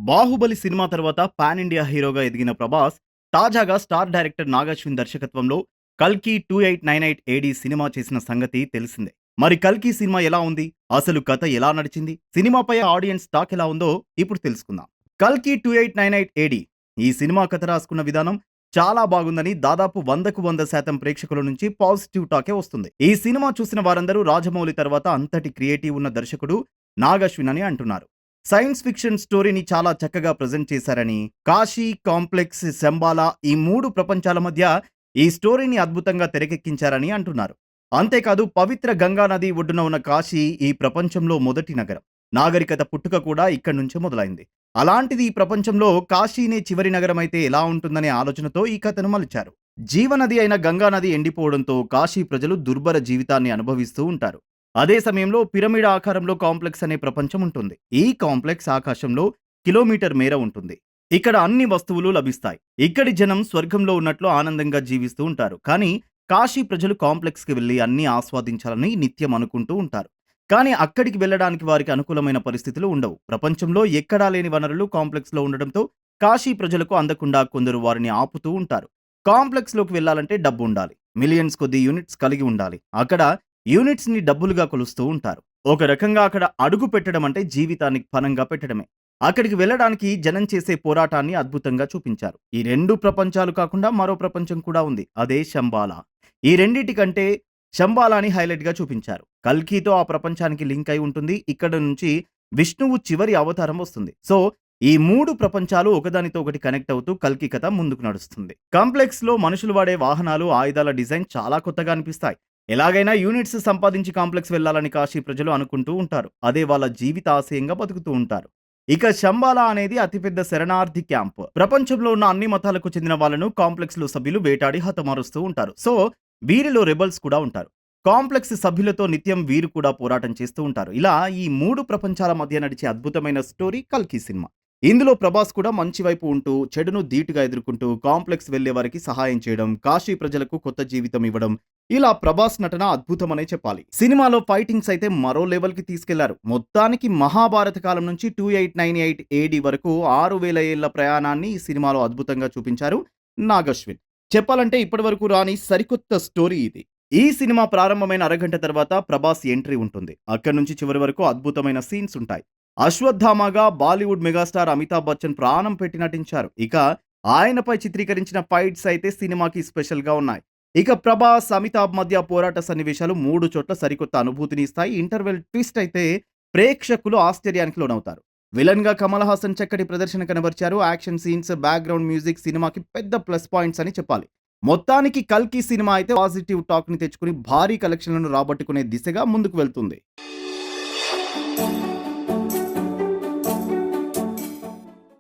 'Baahubali' cinema తర్వాత pan India హీరోగా ఎదిగిన ప్రభాస్ తాజాగా స్టార్ డైరెక్టర్ నాగార్జున దర్శకత్వంలో 'కల్కి 2898 ఏడీ' సినిమా చేసిన సంగతి తెలిసిందే. మరి 'కల్కి' సినిమా ఎలా ఉంది? అసలు కథ ఎలా నడిచింది? సినిమాపై ఆడియన్స్ టాక్ ఎలా ఉందో ఇప్పుడు తెలుసుకుందాం. 'కల్కి 2898 ఏడీ' ఈ సినిమా కథ రాసుకున్న విధానం చాలా బాగుందని దాదాపు 100కు 100% ప్రేక్షకుల నుంచి పాజిటివ్ టాకే వస్తుంది. ఈ సినిమా చూసిన వారందరూ రాజమౌళి తర్వాత అంతటి క్రియేటివ్ ఉన్న దర్శకుడు నాగశ్విన్ అని అంటున్నారు. సైన్స్ ఫిక్షన్ స్టోరీని చాలా చక్కగా ప్రెజెంట్ చేశారని, కాశీ, కాంప్లెక్స్, శంబాలా ఈ 3 ప్రపంచాల మధ్య ఈ స్టోరీని అద్భుతంగా తెరకెక్కించారని అంటున్నారు. అంతేకాదు పవిత్ర గంగా నది ఒడ్డున ఉన్న కాశీ ఈ ప్రపంచంలో మొదటి నగరం. నాగరికత పుట్టుక కూడా ఇక్కడి నుంచే మొదలైంది. అలాంటిది ఈ ప్రపంచంలో కాశీనే చివరి నగరమైతే ఎలా ఉంటుందనే ఆలోచనతో ఈ కథను మలిచారు. జీవనది అయిన గంగా నది ఎండిపోవడంతో కాశీ ప్రజలు దుర్భర జీవితాన్ని అనుభవిస్తూ ఉంటారు. అదే సమయంలో పిరమిడ్ ఆకారంలో కాంప్లెక్స్ అనే ప్రపంచం ఉంటుంది. ఈ కాంప్లెక్స్ ఆకాశంలో కిలోమీటర్ మేర ఉంటుంది. ఇక్కడ అన్ని వస్తువులు లభిస్తాయి. ఇక్కడి జనం స్వర్గంలో ఉన్నట్లు ఆనందంగా జీవిస్తూ ఉంటారు. కానీ కాశీ ప్రజలు కాంప్లెక్స్‌కి వెళ్లి అన్నీ ఆస్వాదించాలని నిత్యం అనుకుంటూ ఉంటారు. కానీ అక్కడికి వెళ్ళడానికి వారికి అనుకూలమైన పరిస్థితులు ఉండవు. ప్రపంచంలో ఎక్కడా లేని వనరులు కాంప్లెక్స్‌లో ఉండడంతో కాశీ ప్రజలకు అందకుండా కొందరు వారిని ఆపుతూ ఉంటారు. కాంప్లెక్స్‌లోకి వెళ్లాలంటే డబ్బు ఉండాలి. మిలియన్స్ కొద్దీ యూనిట్స్ కలిగి ఉండాలి. అక్కడ యూనిట్స్‌ని డబ్బులుగా కొలుస్తూ ఉంటారు. ఒక రకంగా అక్కడ అడుగు పెట్టడం అంటే జీవితాన్ని పణంగా పెట్టడమే. అక్కడికి వెళ్ళడానికి జనం చేసే పోరాటాన్ని అద్భుతంగా చూపించారు. ఈ 2 ప్రపంచాలు కాకుండా మరో ప్రపంచం కూడా ఉంది. అదే శంబాలా. ఈ రెండిటికంటే శంబాలాని హైలైట్‌గా చూపించారు. కల్కితో ఆ ప్రపంచానికి లింక్ అయి ఉంటుంది. ఇక్కడ నుంచి విష్ణువు చివరి అవతారం వస్తుంది. సో, ఈ 3 ప్రపంచాలు ఒకదానితో ఒకటి కనెక్ట్ అవుతూ కల్కి కథ ముందుకు నడుస్తుంది. కాంప్లెక్స్‌లో మనుషులు వాడే వాహనాలు, ఆయుధాల డిజైన్ చాలా కొత్తగా అనిపిస్తాయి. ఎలాగైనా యూనిట్స్ సంపాదించి కాంప్లెక్స్ వెళ్లాలని కాశీ ప్రజలు అనుకుంటూ ఉంటారు. అదే వాళ్ళ జీవిత ఆశయంగా బతుకుతూ ఉంటారు. ఇక శంబాలా అనేది అతిపెద్ద శరణార్థి క్యాంప్. ప్రపంచంలో ఉన్న అన్ని మతాలకు చెందిన వాళ్ళను కాంప్లెక్స్‌లో సభ్యులు వేటాడి హతమారుస్తూ ఉంటారు. సో, వీరిలో రెబెల్స్ కూడా ఉంటారు. కాంప్లెక్స్ సభ్యులతో నిత్యం వీరు కూడా పోరాటం చేస్తూ ఉంటారు. ఇలా ఈ 3 ప్రపంచాల మధ్య నడిచే అద్భుతమైన స్టోరీ 'కల్కి' సినిమా. ఇందులో ప్రభాస్ కూడా మంచి వైపు ఉంటూ, చెడును ధీటుగా ఎదుర్కొంటూ కాంప్లెక్స్ వెళ్లే వారికి సహాయం చేయడం, కాశీ ప్రజలకు కొత్త జీవితం ఇవ్వడం, ఇలా ప్రభాస్ నటన అద్భుతమనే చెప్పాలి. సినిమాలో ఫైటింగ్స్ అయితే మరో లెవెల్‌కి తీసుకెళ్లారు. మొత్తానికి మహాభారత కాలం నుంచి 2898 ఏడీ వరకు 6000 ఏళ్ల ప్రయాణాన్ని ఈ సినిమాలో అద్భుతంగా చూపించారు నాగశ్విన్. చెప్పాలంటే ఇప్పటివరకు రాని సరికొత్త స్టోరీ ఇది. ఈ సినిమా ప్రారంభమైన అరగంట తర్వాత ప్రభాస్ ఎంట్రీ ఉంటుంది. అక్కడి నుంచి చివరి వరకు అద్భుతమైన సీన్స్ ఉంటాయి. అశ్వత్థామగా బాలీవుడ్ మెగాస్టార్ అమితాబ్ బచ్చన్ ప్రాణం పెట్టి నటించారు. ఇక ఆయనపై చిత్రీకరించిన ఫైట్స్ అయితే సినిమాకి స్పెషల్‌గా ఉన్నాయి. ఇక ప్రభాస్, అమితాబ్ మధ్య పోరాట సన్నివేశాలు 3 చోట్ల సరికొత్త అనుభూతిని ఇస్తాయి. ఇంటర్వెల్ ట్విస్ట్ అయితే ప్రేక్షకులు ఆశ్చర్యానికి లోనవుతారు. విలన్‌గా కమల్ హాసన్ చక్కటి ప్రదర్శన కనబరిచారు. యాక్షన్ సీన్స్, బ్యాక్‌గ్రౌండ్ మ్యూజిక్ సినిమాకి పెద్ద ప్లస్ పాయింట్స్ అని చెప్పాలి. మొత్తానికి 'కల్కి' సినిమా అయితే పాజిటివ్ టాక్‌ని తెచ్చుకుని భారీ కలెక్షన్‌లను రాబట్టుకునే దిశగా ముందుకు వెళ్తుంది.